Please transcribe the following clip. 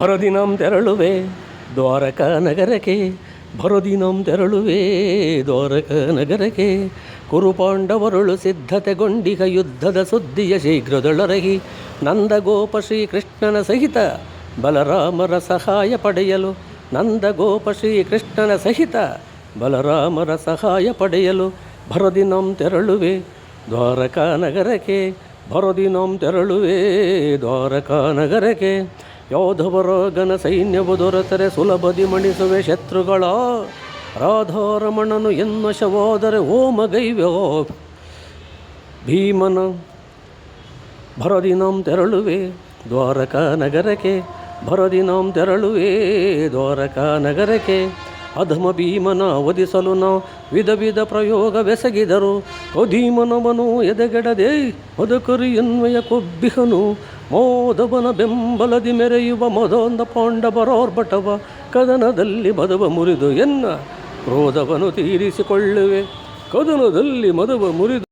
ಭರದಿನಂ ತೆರಳುವೆ ದ್ವಾರಕಾ ನಗರಕ್ಕೆ, ಭರದಿನಂ ತೆರಳುವೆ ದ್ವಾರಕಾ ನಗರಕ್ಕೆ. ಕುರುಪಾಂಡವರುಳು ಸಿದ್ಧತೆಗೊಂಡಿಗ ಯುದ್ಧದ ಸುದ್ದಿಯ ಶೀಘ್ರದೊಳರಗಿ, ನಂದಗೋಪ ಶ್ರೀಕೃಷ್ಣನ ಸಹಿತ ಬಲರಾಮರ ಸಹಾಯ ಪಡೆಯಲು, ನಂದಗೋಪ ಶ್ರೀಕೃಷ್ಣನ ಸಹಿತ ಬಲರಾಮರ ಸಹಾಯ ಪಡೆಯಲು. ಭರದಿನಂ ತೆರಳುವೆ ದ್ವಾರಕಾ ನಗರಕ್ಕೆ, ಭರದಿನಂ ತೆರಳುವೆ ದ್ವಾರಕಾ ನಗರಕ್ಕೆ. ಯೋಧವರ ಘನ ಸೈನ್ಯವು ದೊರೆತರೆ ಸುಲಭದಿ ಮಣಿಸುವೆ ಶತ್ರುಗಳ, ರಾಧಾರಮಣನು ಎನ್ವಶವಾದರೆ ಓಮಗೈವ್ಯೋ ಭೀಮನ. ಭರದಿನಂ ತೆರಳುವೆ ದ್ವಾರಕಾ ನಗರಕ್ಕೆ, ಭರದಿನಂ ತೆರಳುವೆ ದ್ವಾರಕಾ ನಗರಕ್ಕೆ. ಅಧಮ ಭೀಮನ ವಧಿಸಲು ನಾ ವಿಧ ವಿಧ ಪ್ರಯೋಗವೆಸಗಿದರು, ಅಧೀಮನವನು ಎದೆಗೆಡದೆ ಮದಕರಿ ಎನ್ವಯ ಕೊಬ್ಬಿಹನು. ಮೋದವನ ಬೆಂಬಲದಿ ಮೆರೆಯುವ ಮದೊಂದ ಪಾಂಡವರೋರ್ಭಟವ, ಕದನದಲ್ಲಿ ಮದವ ಮುರಿದು ಎನ್ನ ಕ್ರೋಧವನ್ನು ತೀರಿಸಿಕೊಳ್ಳುವೆ, ಕದನದಲ್ಲಿ ಮದವ ಮುರಿದು